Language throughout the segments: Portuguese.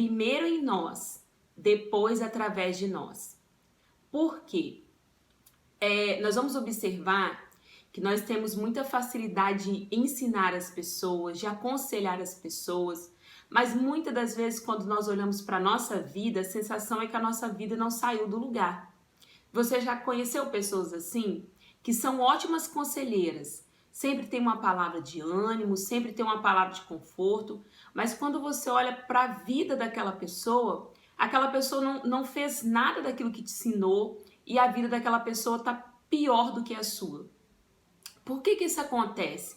primeiro em nós, depois através de nós. Por quê? Nós vamos observar que nós temos muita facilidade de ensinar as pessoas, de aconselhar as pessoas, mas muitas das vezes quando nós olhamos para a nossa vida, a sensação é que a nossa vida não saiu do lugar. Você já conheceu pessoas assim? Que são ótimas conselheiras, sempre tem uma palavra de ânimo, sempre tem uma palavra de conforto, mas quando você olha para a vida daquela pessoa, aquela pessoa não fez nada daquilo que te ensinou e a vida daquela pessoa está pior do que a sua. Por que isso acontece?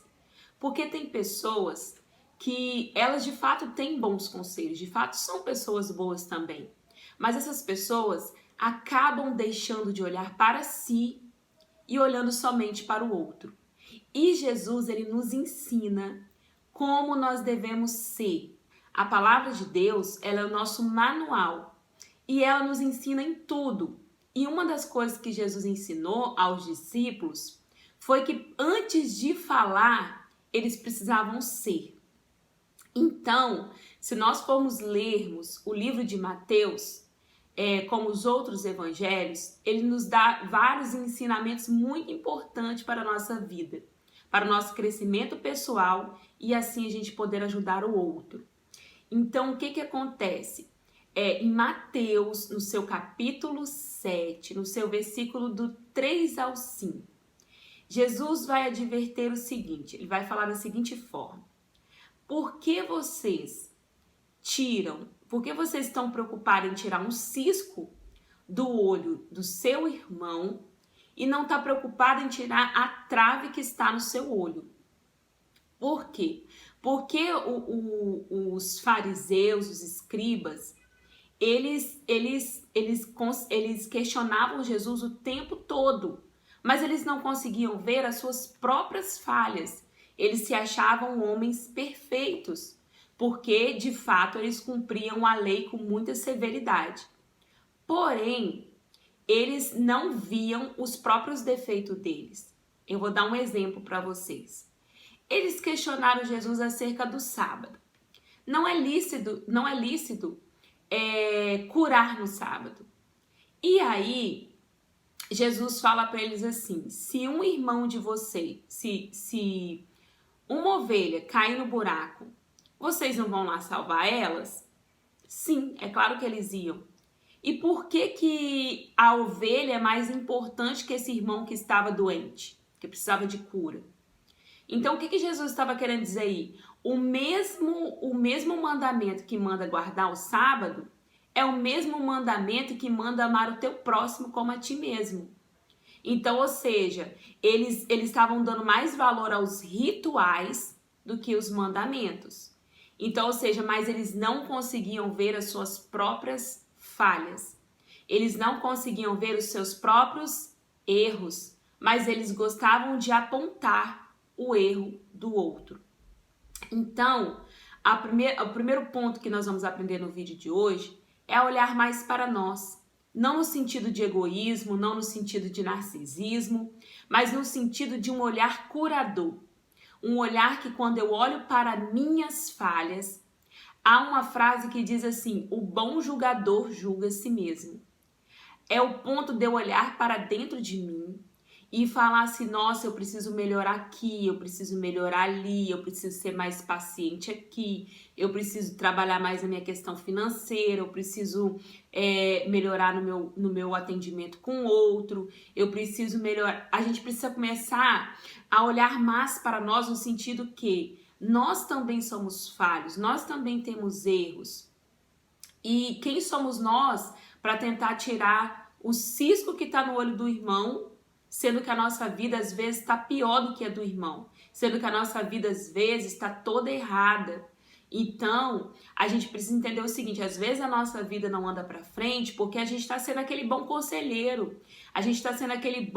Porque tem pessoas que elas de fato têm bons conselhos, de fato são pessoas boas também, mas essas pessoas acabam deixando de olhar para si e olhando somente para o outro. E Jesus, ele nos ensina como nós devemos ser. A palavra de Deus, ela é o nosso manual e ela nos ensina em tudo. E uma das coisas que Jesus ensinou aos discípulos foi que antes de falar, eles precisavam ser. Então, se nós formos lermos o livro de Mateus, como os outros evangelhos, ele nos dá vários ensinamentos muito importantes para a nossa vida, para o nosso crescimento pessoal e assim a gente poder ajudar o outro. Então, o que acontece? Em Mateus, no seu capítulo 7, no seu versículo do 3 ao 5, Jesus vai adverter o seguinte, ele vai falar da seguinte forma: por que vocês estão preocupados em tirar um cisco do olho do seu irmão e não está preocupado em tirar a trave que está no seu olho? Por quê? Porque os fariseus, os escribas, eles questionavam Jesus o tempo todo, mas eles não conseguiam ver as suas próprias falhas. Eles se achavam homens perfeitos, porque de fato eles cumpriam a lei com muita severidade. Porém, eles não viam os próprios defeitos deles. Eu vou dar um exemplo para vocês. Eles questionaram Jesus acerca do sábado. Não é lícito curar no sábado. E aí, Jesus fala para eles assim: se um irmão de vocês, se uma ovelha cair no buraco, vocês não vão lá salvar elas? Sim, é claro que eles iam. E por que a ovelha é mais importante que esse irmão que estava doente, que precisava de cura? Então, o que Jesus estava querendo dizer aí? O mesmo mandamento que manda guardar o sábado é o mesmo mandamento que manda amar o teu próximo como a ti mesmo. Então, ou seja, eles estavam dando mais valor aos rituais do que os mandamentos. Então, ou seja, mas eles não conseguiam ver as suas próprias falhas. Eles não conseguiam ver os seus próprios erros, mas eles gostavam de apontar o erro do outro. Então, o primeiro ponto que nós vamos aprender no vídeo de hoje é olhar mais para nós. Não no sentido de egoísmo, não no sentido de narcisismo, mas no sentido de um olhar curador. Um olhar que quando eu olho para minhas falhas, há uma frase que diz assim: o bom julgador julga a si mesmo. É o ponto de eu olhar para dentro de mim e falar assim: nossa, eu preciso melhorar aqui, eu preciso melhorar ali, eu preciso ser mais paciente aqui, eu preciso trabalhar mais na minha questão financeira, eu preciso melhorar no meu atendimento com o outro, eu preciso melhorar. A gente precisa começar a olhar mais para nós no sentido que nós também somos falhos, nós também temos erros. E quem somos nós para tentar tirar o cisco que está no olho do irmão, sendo que a nossa vida às vezes está pior do que a do irmão, sendo que a nossa vida às vezes está toda errada. Então, a gente precisa entender o seguinte: às vezes a nossa vida não anda para frente porque a gente está sendo aquele bom conselheiro, a gente está sendo aquele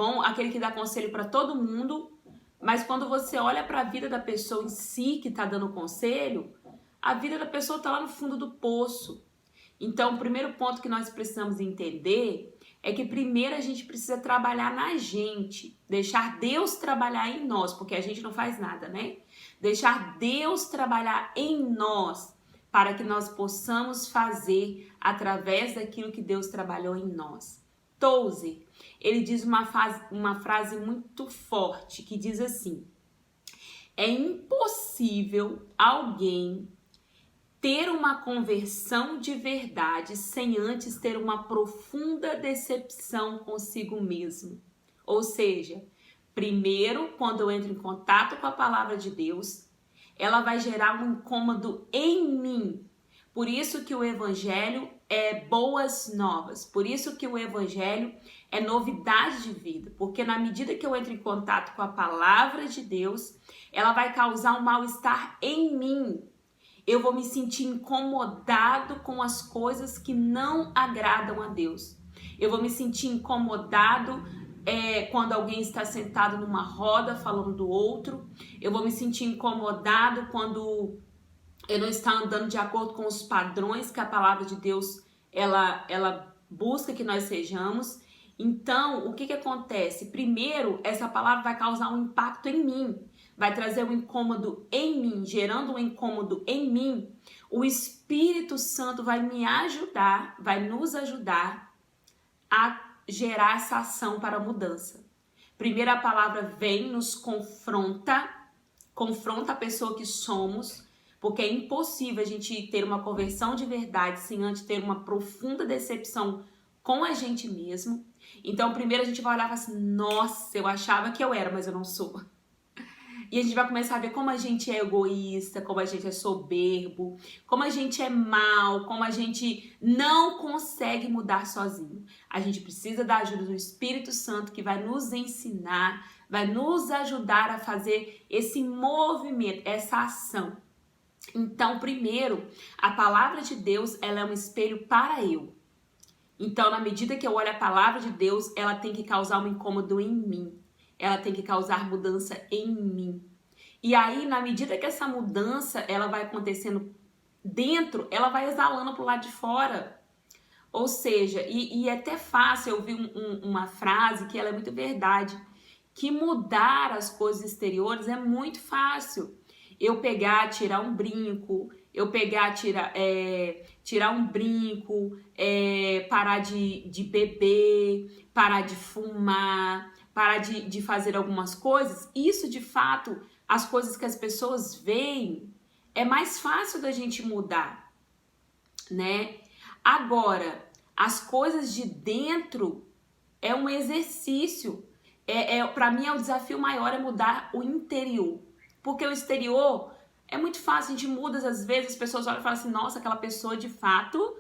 que dá conselho para todo mundo, mas quando você olha para a vida da pessoa em si que está dando conselho, a vida da pessoa está lá no fundo do poço. Então, o primeiro ponto que nós precisamos entender é que primeiro a gente precisa trabalhar na gente, deixar Deus trabalhar em nós, porque a gente não faz nada, né? Deixar Deus trabalhar em nós, para que nós possamos fazer através daquilo que Deus trabalhou em nós. Tozer, ele diz uma frase muito forte que diz assim: é impossível alguém ter uma conversão de verdade sem antes ter uma profunda decepção consigo mesmo. Ou seja, primeiro, quando eu entro em contato com a palavra de Deus, ela vai gerar um incômodo em mim. Por isso que o evangelho é boas novas, por isso que o evangelho é novidade de vida, porque na medida que eu entro em contato com a palavra de Deus, ela vai causar um mal-estar em mim. Eu vou me sentir incomodado com as coisas que não agradam a Deus. Eu vou me sentir incomodado quando alguém está sentado numa roda falando do outro. Eu vou me sentir incomodado quando eu não estou andando de acordo com os padrões que a palavra de Deus ela busca que nós sejamos. Então, o que acontece? Primeiro, essa palavra vai causar um impacto em mim, vai trazer um incômodo em mim, gerando um incômodo em mim. O Espírito Santo vai me ajudar, vai nos ajudar a gerar essa ação para a mudança. Primeiro, a palavra vem, nos confronta a pessoa que somos, porque é impossível a gente ter uma conversão de verdade sem antes ter uma profunda decepção com a gente mesmo. Então, primeiro a gente vai olhar e falar assim: nossa, eu achava que eu era, mas eu não sou. E a gente vai começar a ver como a gente é egoísta, como a gente é soberbo, como a gente é mau, como a gente não consegue mudar sozinho. A gente precisa da ajuda do Espírito Santo, que vai nos ensinar, vai nos ajudar a fazer esse movimento, essa ação. Então, primeiro, a palavra de Deus, ela é um espelho para eu. Então, na medida que eu olho a palavra de Deus, ela tem que causar um incômodo em mim. Ela tem que causar mudança em mim. E aí, na medida que essa mudança ela vai acontecendo dentro, ela vai exalando para o lado de fora. Ou seja, e é até fácil, eu vi uma frase que ela é muito verdade, que mudar as coisas exteriores é muito fácil. Eu pegar, tirar um brinco, tirar um brinco, parar de beber, parar de fumar, parar de fazer algumas coisas. Isso, de fato, as coisas que as pessoas veem, é mais fácil da gente mudar, né? Agora, as coisas de dentro é um exercício. Para mim, o desafio maior é mudar o interior. Porque o exterior é muito fácil, a gente muda, às vezes as pessoas olham e falam assim: nossa, aquela pessoa de fato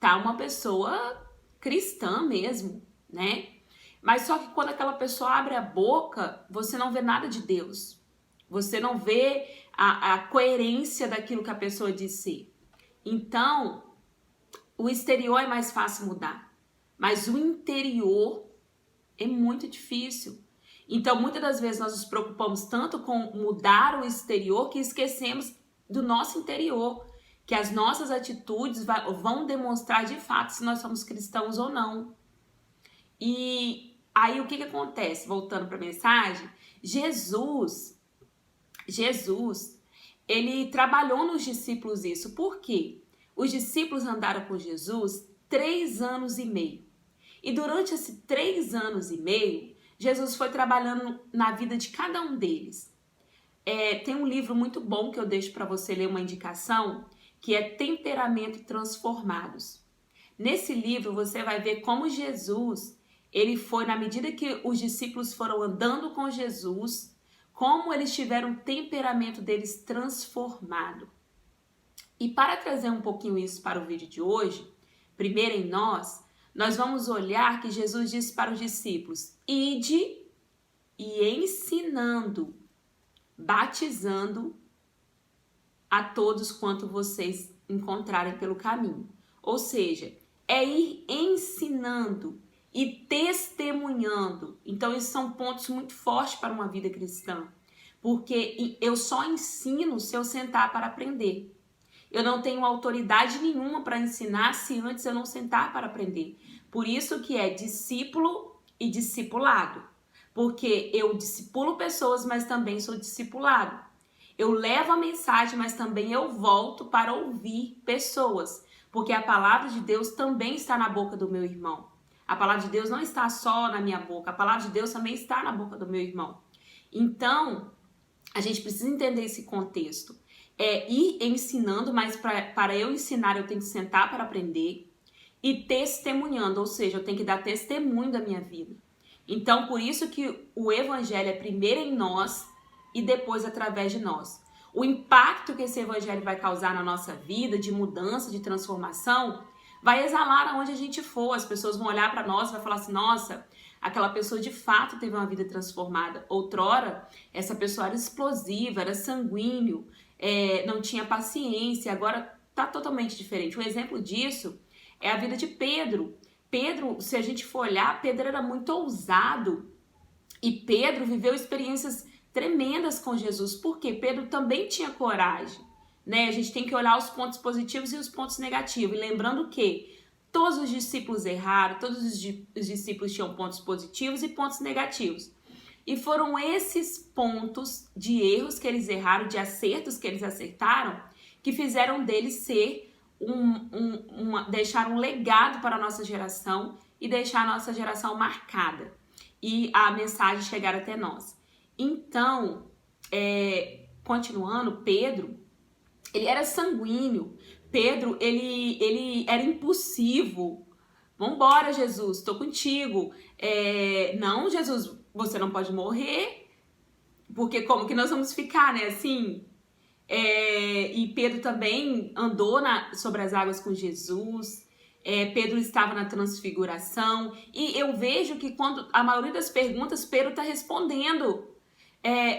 tá uma pessoa cristã mesmo, né? Mas só que quando aquela pessoa abre a boca, você não vê nada de Deus. Você não vê a coerência daquilo que a pessoa diz ser. Então, o exterior é mais fácil mudar, mas o interior é muito difícil. Então, muitas das vezes nós nos preocupamos tanto com mudar o exterior que esquecemos do nosso interior, que as nossas atitudes vão demonstrar de fato se nós somos cristãos ou não. E aí o que acontece? Voltando para a mensagem, Jesus, ele trabalhou nos discípulos isso. Por quê? Os discípulos andaram com Jesus 3 anos e meio. E durante esses 3 anos e meio, Jesus foi trabalhando na vida de cada um deles. Tem um livro muito bom que eu deixo para você ler, uma indicação, que é Temperamentos Transformados. Nesse livro você vai ver como Jesus, ele foi, na medida que os discípulos foram andando com Jesus, como eles tiveram o temperamento deles transformado. E para trazer um pouquinho isso para o vídeo de hoje, primeiro em nós vamos olhar que Jesus disse para os discípulos: ide e ensinando, batizando a todos quanto vocês encontrarem pelo caminho. Ou seja, é ir ensinando e testemunhando. Então, esses são pontos muito fortes para uma vida cristã. Porque eu só ensino se eu sentar para aprender. Eu não tenho autoridade nenhuma para ensinar se antes eu não sentar para aprender. Por isso que é discípulo e discipulado. Porque eu discipulo pessoas, mas também sou discipulado. Eu levo a mensagem, mas também eu volto para ouvir pessoas, porque a palavra de Deus também está na boca do meu irmão. A palavra de Deus não está só na minha boca, a palavra de Deus também está na boca do meu irmão. Então, a gente precisa entender esse contexto. É ir ensinando, mas para eu ensinar eu tenho que sentar para aprender, e testemunhando, ou seja, eu tenho que dar testemunho da minha vida. Então, por isso que o evangelho é primeiro em nós e depois através de nós. O impacto que esse evangelho vai causar na nossa vida, de mudança, de transformação, vai exalar aonde a gente for. As pessoas vão olhar para nós e vão falar assim, nossa, aquela pessoa de fato teve uma vida transformada. Outrora, essa pessoa era explosiva, era sanguíneo, não tinha paciência, agora está totalmente diferente. Um exemplo disso é a vida de Pedro. Pedro, se a gente for olhar, Pedro era muito ousado e Pedro viveu experiências tremendas com Jesus, porque Pedro também tinha coragem, né? A gente tem que olhar os pontos positivos e os pontos negativos, e lembrando que todos os discípulos erraram, todos os discípulos tinham pontos positivos e pontos negativos. E foram esses pontos de erros que eles erraram, de acertos que eles acertaram, que fizeram deles ser deixar um legado para a nossa geração e deixar a nossa geração marcada e a mensagem chegar até nós. Então, continuando, Pedro, ele era sanguíneo. Pedro, ele era impulsivo. Vambora, Jesus, estou contigo. Não, Jesus, você não pode morrer, porque como que nós vamos ficar, né, assim? E Pedro também andou sobre as águas com Jesus. Pedro estava na transfiguração. E eu vejo que quando a maioria das perguntas, Pedro está respondendo.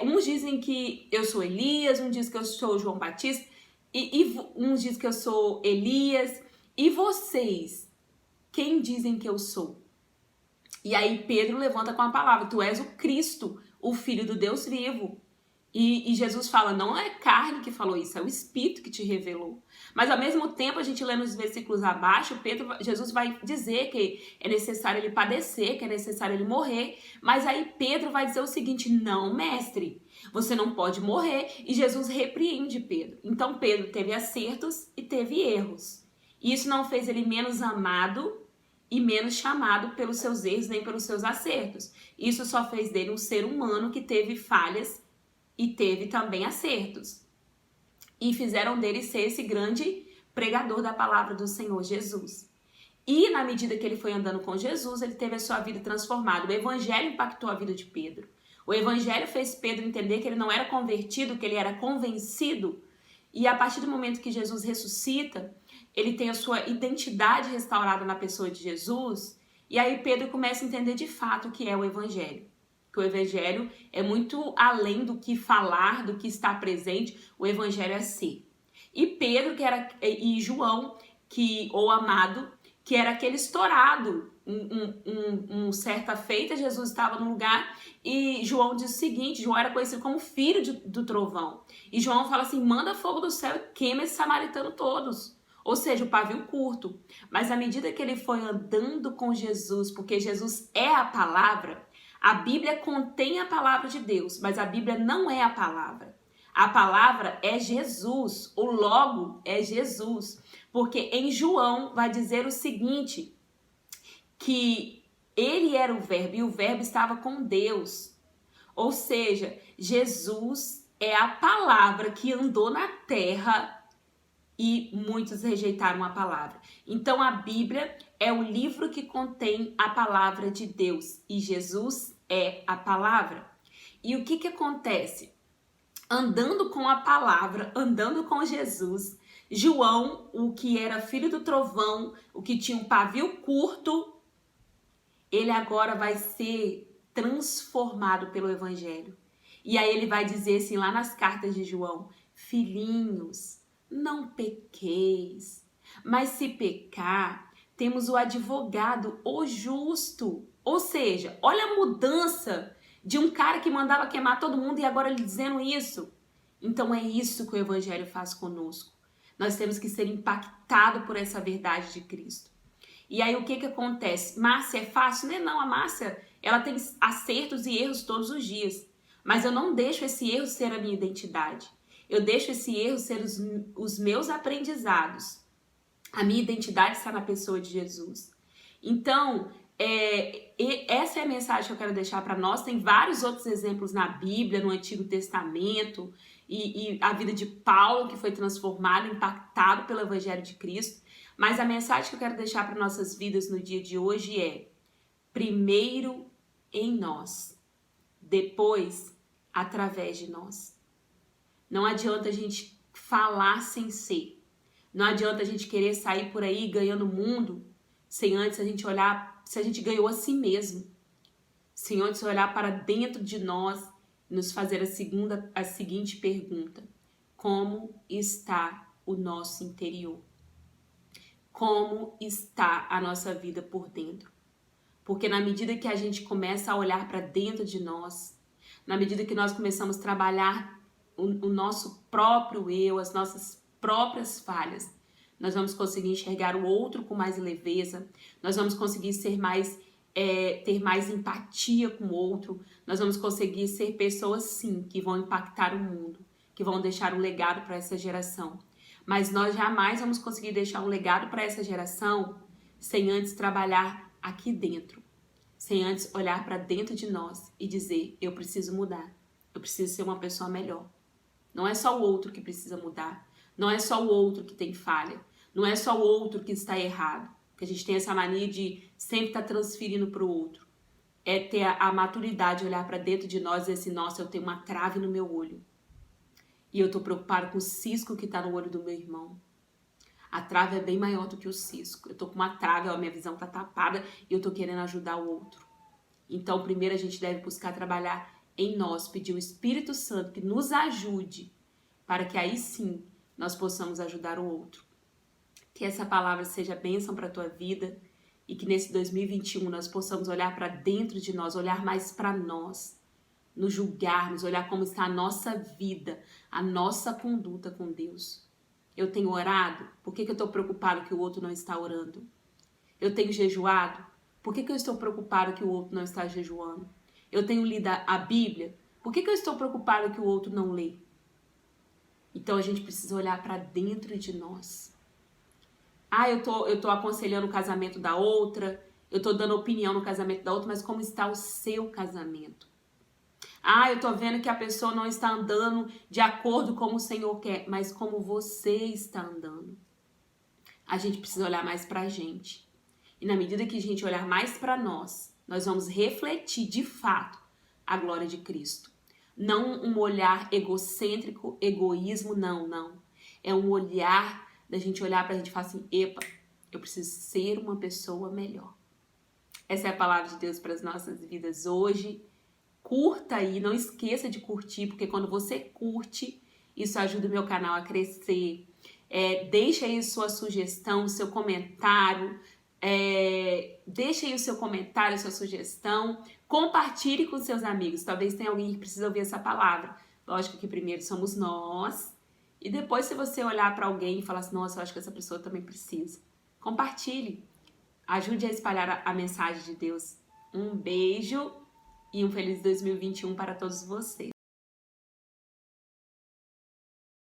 Uns dizem que eu sou Elias, uns dizem que eu sou João Batista, e uns dizem que eu sou Elias. E vocês, quem dizem que eu sou? E aí Pedro levanta com a palavra, tu és o Cristo, o Filho do Deus vivo. E Jesus fala, não é carne que falou isso, é o Espírito que te revelou. Mas ao mesmo tempo, a gente lê nos versículos abaixo, Jesus vai dizer que é necessário ele padecer, que é necessário ele morrer. Mas aí Pedro vai dizer o seguinte, não, mestre, você não pode morrer. E Jesus repreende Pedro. Então Pedro teve acertos e teve erros. E isso não fez ele menos amado e menos chamado pelos seus erros nem pelos seus acertos. Isso só fez dele um ser humano que teve falhas e teve também acertos. E fizeram dele ser esse grande pregador da palavra do Senhor Jesus. E na medida que ele foi andando com Jesus, ele teve a sua vida transformada. O evangelho impactou a vida de Pedro. O evangelho fez Pedro entender que ele não era convertido, que ele era convencido. E a partir do momento que Jesus ressuscita, ele tem a sua identidade restaurada na pessoa de Jesus. E aí Pedro começa a entender de fato o que é o evangelho. Que o evangelho é muito além do que falar, do que estar presente, o evangelho é ser. E Pedro, e João, ou amado, que era aquele estourado. Certa feita, Jesus estava num lugar e João diz o seguinte, João era conhecido como filho do trovão. E João fala assim, manda fogo do céu e queima esse samaritano todos. Ou seja, o pavio curto. Mas à medida que ele foi andando com Jesus, porque Jesus é a palavra, a Bíblia contém a palavra de Deus, mas a Bíblia não é a palavra. A palavra é Jesus, o logo é Jesus. Porque em João vai dizer o seguinte, que ele era o verbo e o verbo estava com Deus. Ou seja, Jesus é a palavra que andou na terra e muitos rejeitaram a palavra. Então a Bíblia é o livro que contém a palavra de Deus e Jesus é a palavra. E o que acontece? Andando com a palavra, andando com Jesus, João, o que era filho do trovão, o que tinha um pavio curto, ele agora vai ser transformado pelo evangelho. E aí ele vai dizer assim lá nas cartas de João, filhinhos, não pequeis, mas se pecar, temos o advogado, o justo. Ou seja, olha a mudança de um cara que mandava queimar todo mundo e agora ele dizendo isso. Então é isso que o evangelho faz conosco. Nós temos que ser impactados por essa verdade de Cristo. E aí o que acontece? Márcia é fácil? Não, a Márcia, ela tem acertos e erros todos os dias. Mas eu não deixo esse erro ser a minha identidade. Eu deixo esse erro ser os meus aprendizados. A minha identidade está na pessoa de Jesus. Então, essa é a mensagem que eu quero deixar para nós. Tem vários outros exemplos na Bíblia, no Antigo Testamento, e a vida de Paulo, que foi transformado, impactado pelo Evangelho de Cristo. Mas a mensagem que eu quero deixar para nossas vidas no dia de hoje é: primeiro em nós, depois através de nós. Não adianta a gente falar sem ser. Não adianta a gente querer sair por aí ganhando o mundo sem antes a gente olhar se a gente ganhou a si mesmo. Sem antes olhar para dentro de nós e nos fazer a seguinte pergunta: como está o nosso interior? Como está a nossa vida por dentro? Porque na medida que a gente começa a olhar para dentro de nós, na medida que nós começamos a trabalhar o nosso próprio eu, as nossas próprias falhas, nós vamos conseguir enxergar o outro com mais leveza, nós vamos conseguir ter mais empatia com o outro, nós vamos conseguir ser pessoas, sim, que vão impactar o mundo, que vão deixar um legado para essa geração. Mas nós jamais vamos conseguir deixar um legado para essa geração sem antes trabalhar aqui dentro, sem antes olhar para dentro de nós e dizer: eu preciso mudar, eu preciso ser uma pessoa melhor. Não é só o outro que precisa mudar, não é só o outro que tem falha, não é só o outro que está errado, que a gente tem essa mania de sempre estar transferindo para o outro. É ter a maturidade de olhar para dentro de nós e dizer assim: nossa, eu tenho uma trave no meu olho e eu estou preocupado com o cisco que está no olho do meu irmão. A trave é bem maior do que o cisco. Eu estou com uma trave, a minha visão está tapada e eu estou querendo ajudar o outro. Então, primeiro a gente deve buscar trabalhar em nós, pedir o Espírito Santo que nos ajude, para que aí sim nós possamos ajudar o outro. Que essa palavra seja bênção para a tua vida e que nesse 2021 nós possamos olhar para dentro de nós, olhar mais para nós, nos julgarmos, olhar como está a nossa vida, a nossa conduta com Deus. Eu tenho orado? Por que eu estou preocupado que o outro não está orando? Eu tenho jejuado? Por que eu estou preocupado que o outro não está jejuando? Eu tenho lido a Bíblia? Por que eu estou preocupado que o outro não lê? Então a gente precisa olhar para dentro de nós. Eu tô aconselhando o casamento da outra, eu tô dando opinião no casamento da outra, mas como está o seu casamento? Eu tô vendo que a pessoa não está andando de acordo com o Senhor quer, mas como você está andando. A gente precisa olhar mais pra gente. E na medida que a gente olhar mais pra nós, nós vamos refletir de fato a glória de Cristo. Não um olhar egocêntrico, egoísmo, não. É um olhar da gente olhar pra gente e falar assim: epa, eu preciso ser uma pessoa melhor. Essa é a palavra de Deus para as nossas vidas hoje. Curta aí, não esqueça de curtir, porque quando você curte, isso ajuda o meu canal a crescer. Deixa aí sua sugestão, seu comentário. Deixa aí o seu comentário, sua sugestão. Compartilhe com seus amigos. Talvez tenha alguém que precisa ouvir essa palavra. Lógico que primeiro somos nós. E depois, se você olhar para alguém e falar assim: nossa, eu acho que essa pessoa também precisa. Compartilhe. Ajude a espalhar a mensagem de Deus. Um beijo e um feliz 2021 para todos vocês.